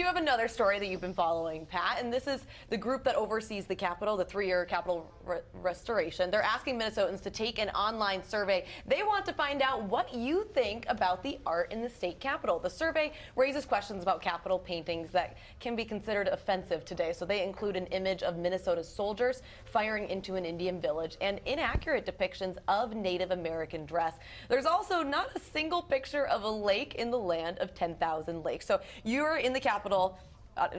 have another story that you've been following, Pat, and this is the group that oversees the Capitol, the 3-year Capitol restoration. They're asking Minnesotans to take an online survey. They want to find out what you think about the art in the state capitol. The survey raises questions about Capitol paintings that can be considered offensive today. So they include an image of Minnesota soldiers firing into an Indian village and inaccurate depictions of Native American dress. There's also not a single picture of a lake in the land of 10,000 lakes. So you're in the Capitol on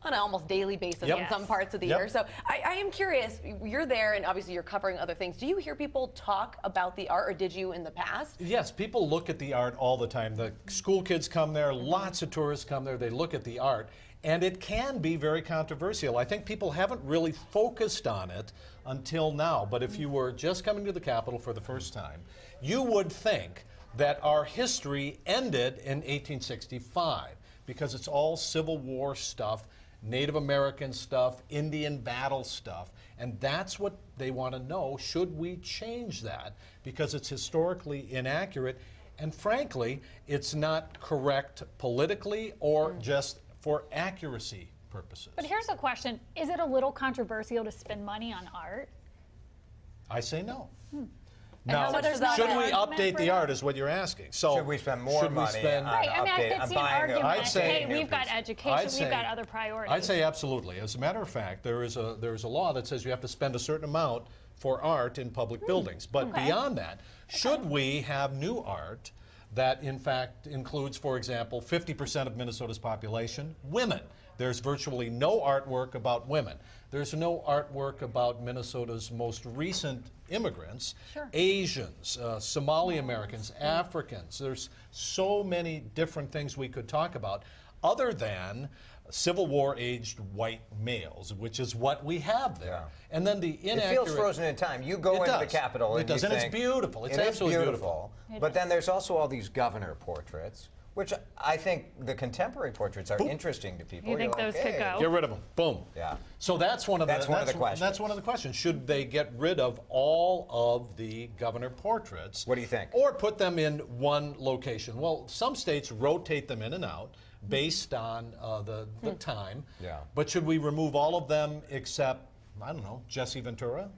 an almost daily basis in some parts of the year. So I am curious, you're there and obviously you're covering other things. Do you hear people talk about the art, or did you in the past? Yes, people look at the art all the time. The school kids come there, lots of tourists come there, they look at the art, and it can be very controversial. I think people haven't really focused on it until now, but if you were just coming to the Capitol for the first time, you would think that our history ended in 1865 because it's all Civil War stuff, Native American stuff, Indian battle stuff, and that's what they want to know. Should we change that? Because it's historically inaccurate, and frankly, it's not correct politically or just for accuracy purposes. But here's a question. Is it a little controversial to spend money on art? I say no. Now, should we update the art is what you're asking. So should we spend more money on right, I mean, I could see an argument. I'd say, hey, we've got education, we've got other priorities. I'd say absolutely. As a matter of fact, there is a law that says you have to spend a certain amount for art in public buildings. But beyond that, should we have new art that in fact includes, for example, 50% of Minnesota's population, women? There's virtually no artwork about women. There's no artwork about Minnesota's most recent immigrants, Asians, Somali Americans, Africans. There's so many different things we could talk about other than Civil War-aged white males, which is what we have there. And then the inaccurate... It feels frozen in time. You go into the Capitol and it does, you and think, it's beautiful. It's absolutely beautiful. But then there's also all these governor portraits, which I think the contemporary portraits are interesting to people. You think those could go? Get rid of them. Boom. Yeah. So that's one of the questions. That's one of the questions. Should they get rid of all of the governor portraits? What do you think? Or put them in one location? Well, some states rotate them in and out based on the time. Yeah. But should we remove all of them except, I don't know, Jesse Ventura?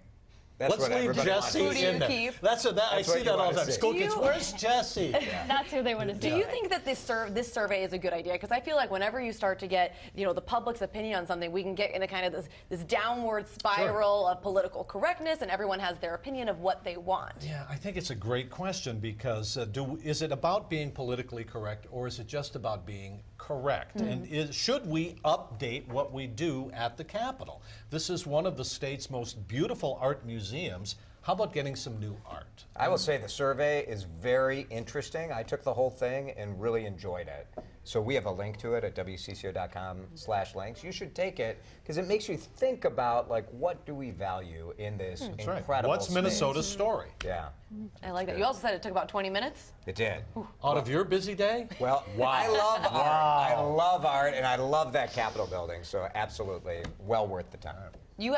Let's leave Jesse in there. I see that all the time. School kids, where's Jesse? That's who they want to see. Do you think that this survey is a good idea? Because I feel like whenever you start to get, the public's opinion on something, we can get into kind of this downward spiral of political correctness, and everyone has their opinion of what they want. Yeah, I think it's a great question because is it about being politically correct, or is it just about being correct? And should we update what we do at the Capitol? This is one of the state's most beautiful art museums. How about getting some new art? I will say the survey is very interesting. I took the whole thing and really enjoyed it. So we have a link to it at WCCO.com/links. You should take it because it makes you think about, like, what do we value in this incredible What's space? Minnesota's story? Yeah. I like that. You also said it took about 20 minutes? It did. Out of your busy day? Well, I love art. I love art, and I love that Capitol building, so absolutely well worth the time.